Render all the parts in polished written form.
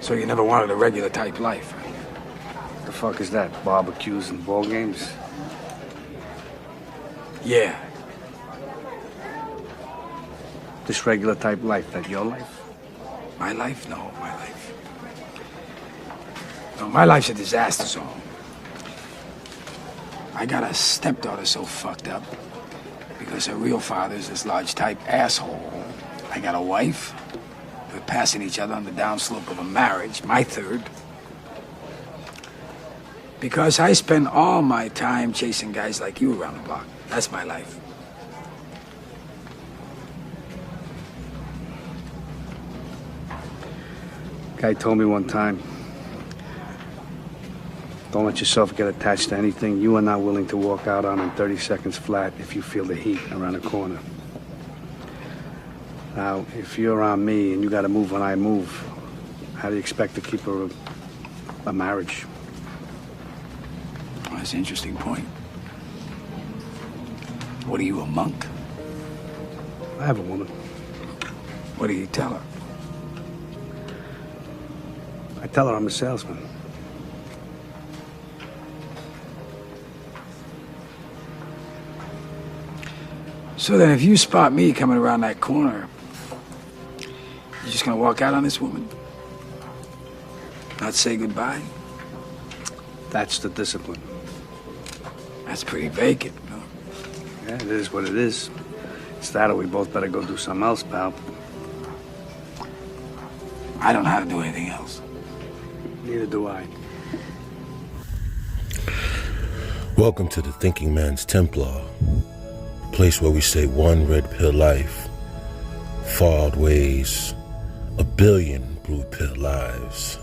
So you never wanted a regular type life? The fuck is that? Barbecues and ball games? Yeah. This regular type life, that your life? My life? No, my life. No, my life's a disaster zone. I got a stepdaughter so fucked up because her real father's this large type asshole. I got a wife. We're passing each other on the downslope of a marriage, my third. Because I spend all my time chasing guys like you around the block. That's my life. Guy told me one time, don't let yourself get attached to anything you are not willing to walk out on in 30 seconds flat if you feel the heat around the corner. Now, if you're around me and you gotta move when I move, how do you expect to keep a marriage? Well, that's an interesting point. What are you, a monk? I have a woman. What do you tell her? I tell her I'm a salesman. So then if you spot me coming around that corner, you're just gonna walk out on this woman? Not say goodbye? That's the discipline. That's pretty vacant, no? Yeah, it is what it is. It's that or we both better go do something else, pal. I don't know how to do anything else. Neither do I. Welcome to the Thinking Man's Templar, a place where we say one red pill life far outweighs a billion blue pill lives,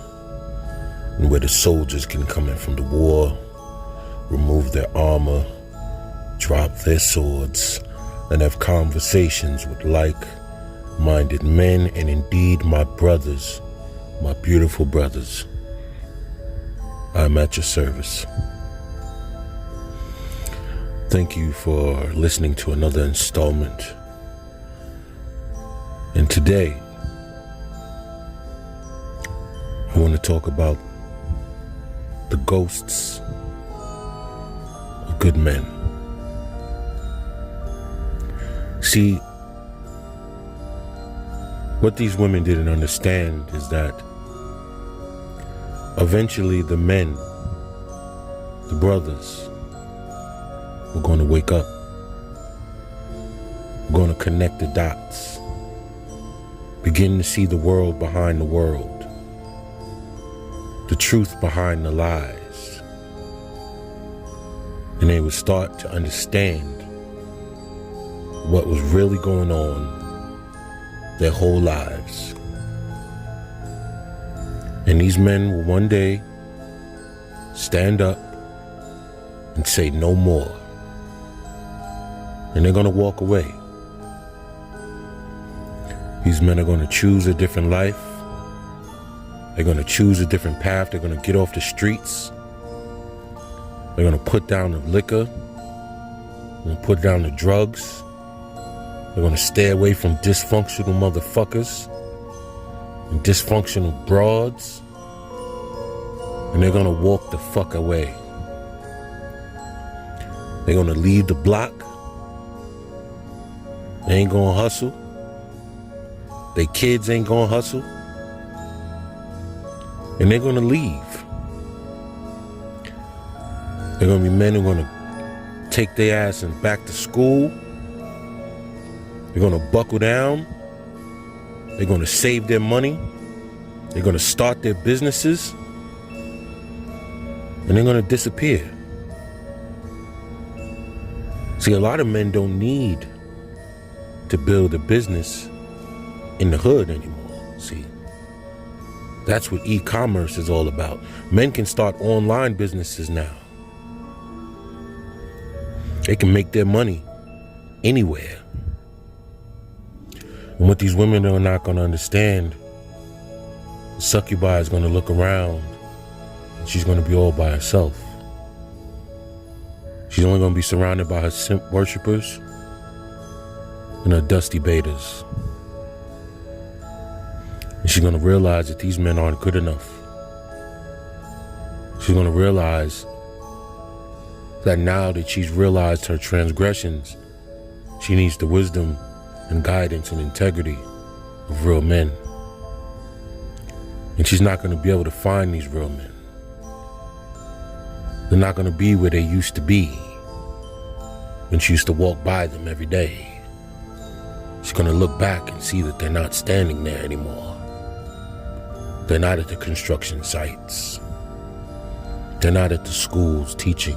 and where the soldiers can come in from the war, remove their armor, drop their swords, and have conversations with like-minded men and indeed my brothers, my beautiful brothers. I'm at your service. Thank you for listening to another installment. And today, I want to talk about the ghosts of good men. See, what these women didn't understand is that eventually the men, the brothers, were going to wake up. We're going to connect the dots, begin to see the world behind the world, the truth behind the lies. And they would start to understand what was really going on their whole lives. And these men will one day stand up and say no more. And they're going to walk away. These men are going to choose a different life. They're going to choose a different path. They're going to get off the streets. They're going to put down the liquor. They're going to put down the drugs. They're going to stay away from dysfunctional motherfuckers and dysfunctional broads. And they're going to walk the fuck away. They're going to leave the block. They ain't going to hustle. Their kids ain't going to hustle. And they're going to leave. They're going to be men who are going to take their ass and back to school. They're going to buckle down. They're going to save their money. They're going to start their businesses. And they're going to disappear. See, a lot of men don't need to build a business in the hood anymore. See, that's what e-commerce is all about. Men can start online businesses now. They can make their money anywhere. And what these women are not going to understand, the succubi is going to look around and she's going to be all by herself. She's only going to be surrounded by her simp worshipers and her dusty betas. And she's gonna realize that these men aren't good enough. She's gonna realize that now that she's realized her transgressions, she needs the wisdom and guidance and integrity of real men. And she's not gonna be able to find these real men. They're not gonna be where they used to be when she used to walk by them every day. She's gonna look back and see that they're not standing there anymore. They're not at the construction sites. They're not at the schools teaching.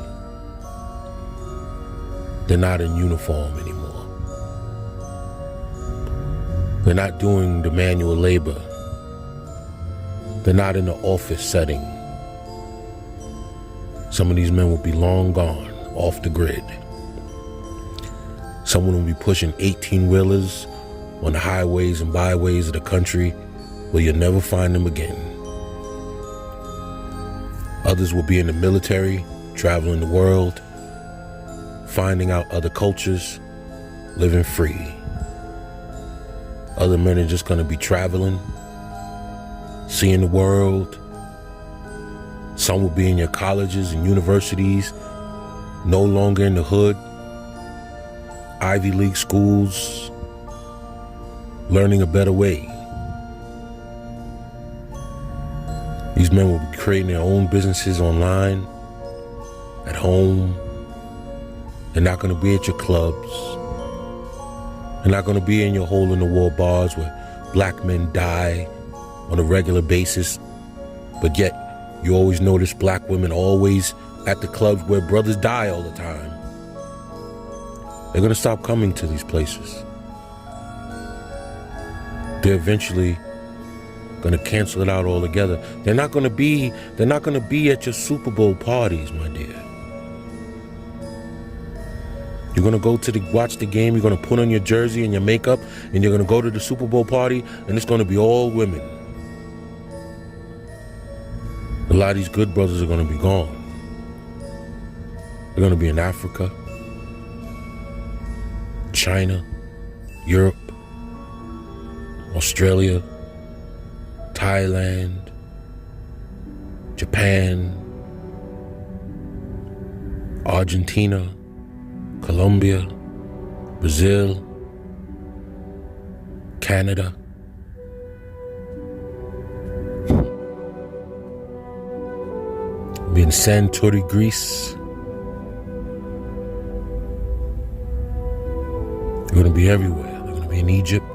They're not in uniform anymore. They're not doing the manual labor. They're not in the office setting. Some of these men will be long gone, off the grid. Someone will be pushing 18-wheelers on the highways and byways of the country where you'll never find them again. Others will be in the military, traveling the world, finding out other cultures, living free. Other men are just gonna be traveling, seeing the world. Some will be in your colleges and universities, no longer in the hood, Ivy League schools, learning a better way. These men will be creating their own businesses online, at home. They're not going to be at your clubs. They're not going to be in your hole-in-the-wall bars where black men die on a regular basis, but yet you always notice black women always at the clubs where brothers die all the time. They're going to stop coming to these places. They're eventually going to cancel it out altogether. They're not going to be at your Super Bowl parties, my dear. You're going to go to watch the game, you're going to put on your jersey and your makeup, and you're going to go to the Super Bowl party, and it's going to be all women. A lot of these good brothers are going to be gone. They're going to be in Africa, China, Europe, Australia, Thailand, Japan, Argentina, Colombia, Brazil, Canada. Be in Santorini, Greece. They're going to be everywhere. They're going to be in Egypt.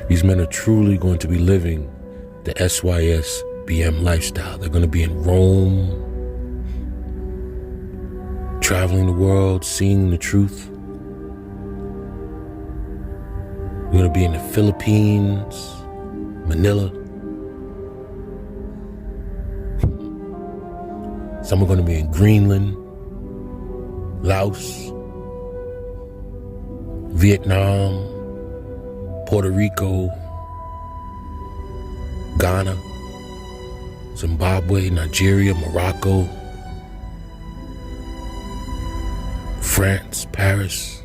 These men are truly going to be living the SYSBM lifestyle. They're going to be in Rome, traveling the world, seeing the truth. They're going to be in the Philippines, Manila. Some are going to be in Greenland, Laos, Vietnam, Puerto Rico, Ghana, Zimbabwe, Nigeria, Morocco, France, Paris.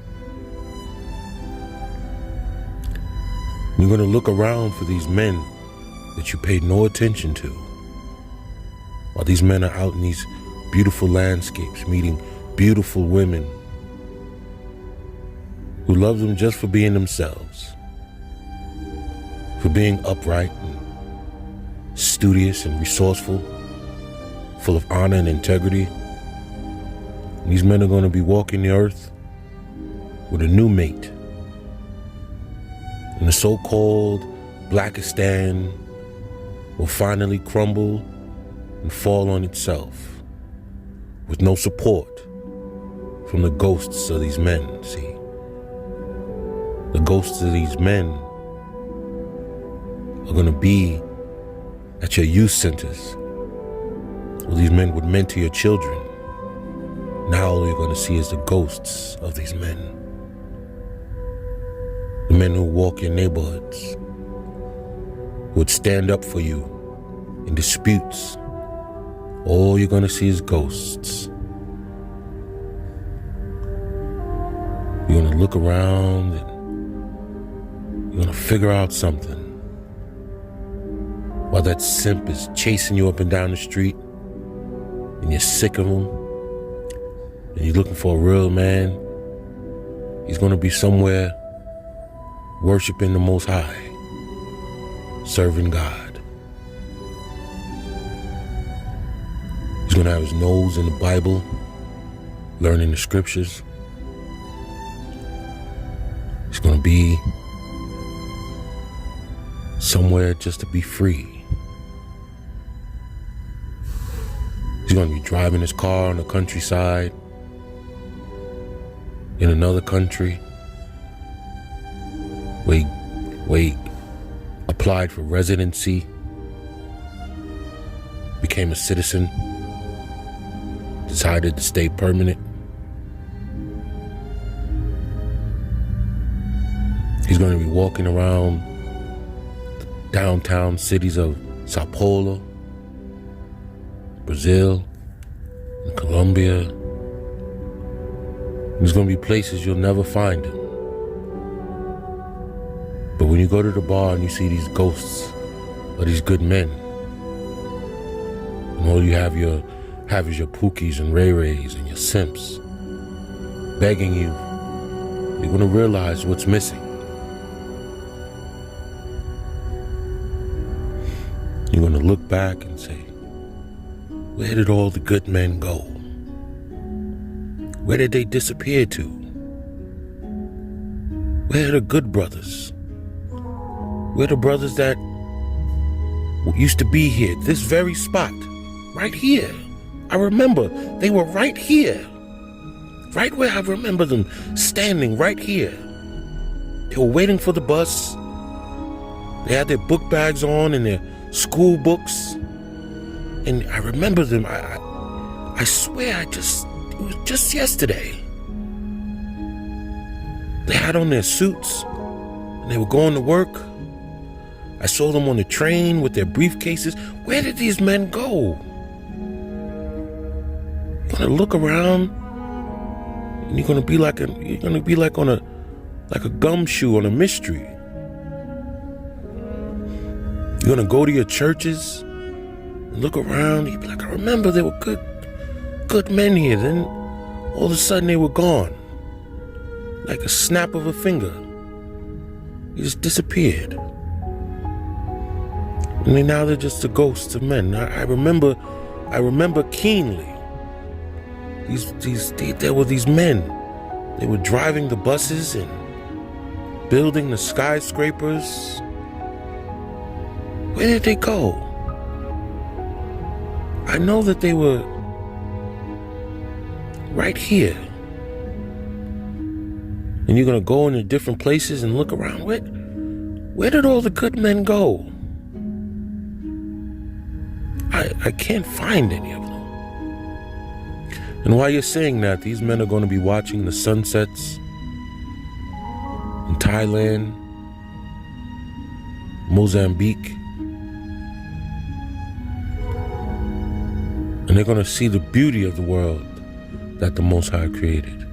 You're going to look around for these men that you paid no attention to, while these men are out in these beautiful landscapes, meeting beautiful women who love them just for being themselves, for being upright and studious and resourceful, full of honor and integrity. And these men are going to be walking the earth with a new mate. And the so-called Blackistan will finally crumble and fall on itself with no support from the ghosts of these men, see? The ghosts of these men are going to be at your youth centers where these men would mentor your children. Now all you're going to see is the ghosts of these men. The men who walk your neighborhoods, who would stand up for you in disputes. All you're going to see is ghosts. You're going to look around and You're gonna figure out something. While that simp is chasing you up and down the street, and you're sick of him, and you're looking for a real man, he's gonna be somewhere worshiping the Most High, serving God. He's gonna have his nose in the Bible, learning the scriptures. He's gonna be somewhere just to be free. He's going to be driving his car on the countryside in another country where he applied for residency, became a citizen, decided to stay permanent. He's going to be walking around the downtown cities of Sao Paulo, Brazil, and Colombia. There's going to be places you'll never find him. But when you go to the bar and you see these ghosts of these good men, and all you have is your Pookies and Ray Rays and your simps begging you, you're going to realize what's missing. You're going to look back and say, where did all the good men go? Where did they disappear to? Where are the good brothers? Where are the brothers that used to be here, this very spot, right here? I remember they were right here. Right where I remember them standing right here. They were waiting for the bus. They had their book bags on and their school books. And I remember them, I swear it was just yesterday. They had on their suits and they were going to work. I saw them on the train with their briefcases. Where did these men go? You're gonna look around and you're gonna be like a gumshoe on a mystery. You're gonna go to your churches, look around, you'd be like, I remember there were good men here. Then all of a sudden they were gone. Like a snap of a finger. They just disappeared. And then now they're just the ghosts of men. I remember keenly. There were these men. They were driving the buses and building the skyscrapers. Where did they go? I know that they were right here. And you're going to go into different places and look around. Where did all the good men go? I can't find any of them. And while you're saying that, these men are going to be watching the sunsets in Thailand, Mozambique. And they're going to see the beauty of the world that the Most High created.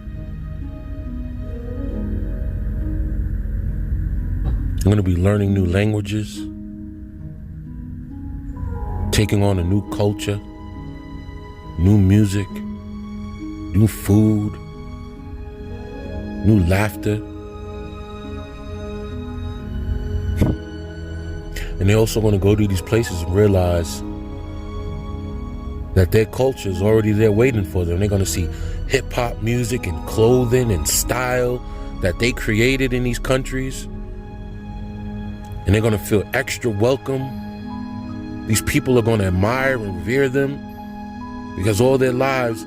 They're going to be learning new languages, taking on a new culture, new music, new food, new laughter. And they're also going to go to these places and realize that their culture is already there waiting for them. They're going to see hip-hop music and clothing and style that they created in these countries. And they're going to feel extra welcome. These people are going to admire and revere them because all their lives,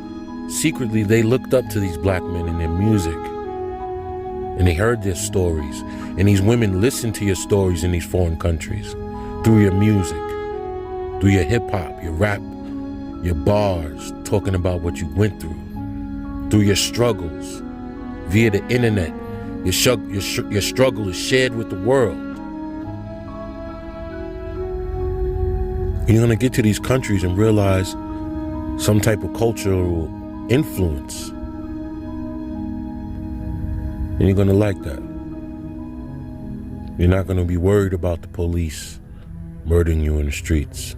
secretly, they looked up to these black men and their music. And they heard their stories. And these women listened to your stories in these foreign countries through your music, through your hip-hop, your rap, your bars, talking about what you went through your struggles, via the internet. Your struggle is shared with the world. You're going to get to these countries and realize some type of cultural influence. And you're going to like that. You're not going to be worried about the police murdering you in the streets.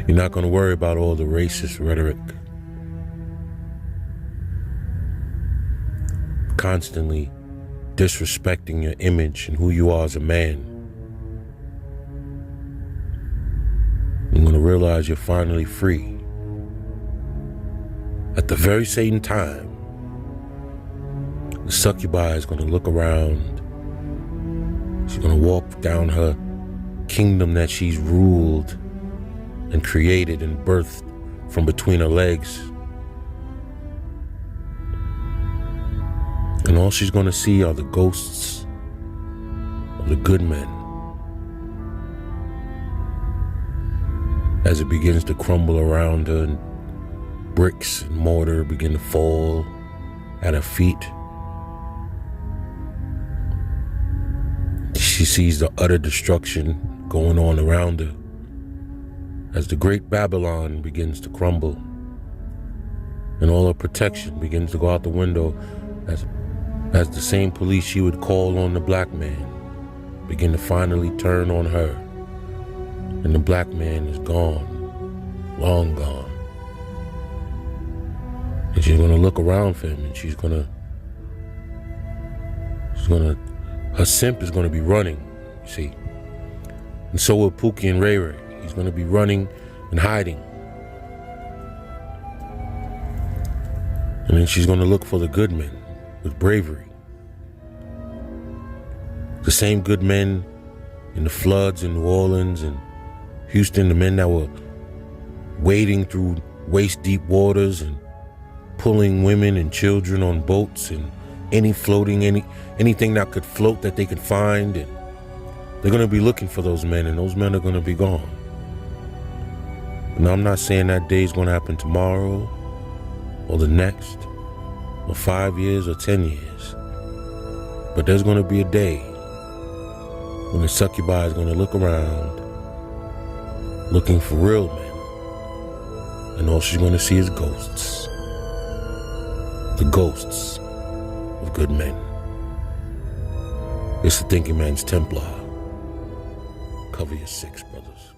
You're not going to worry about all the racist rhetoric constantly disrespecting your image and who you are as a man. You're going to realize you're finally free. At the very same time, the succubi is going to look around. She's going to walk down her kingdom that she's ruled and created and birthed from between her legs. And all she's going to see are the ghosts of the good men as it begins to crumble around her and bricks and mortar begin to fall at her feet. She sees the utter destruction going on around her as the great Babylon begins to crumble and all her protection begins to go out the window as the same police she would call on the black man begin to finally turn on her. And the black man is gone, long gone. And she's gonna look around for him and she's gonna, her simp is gonna be running, you see. And so will Pookie and Ray Ray. He's gonna be running and hiding. And then she's gonna look for the good men with bravery. The same good men in the floods in New Orleans and Houston, the men that were wading through waist-deep waters and pulling women and children on boats and anything that could float that they could find. And they're going to be looking for those men, and those men are going to be gone. Now, I'm not saying that day is going to happen tomorrow or the next or 5 years or 10 years. But there's going to be a day when the succubi is going to look around looking for real men, and all she's going to see is ghosts. The ghosts of good men. It's the Thinking Man's Templar. Cover your six, brothers.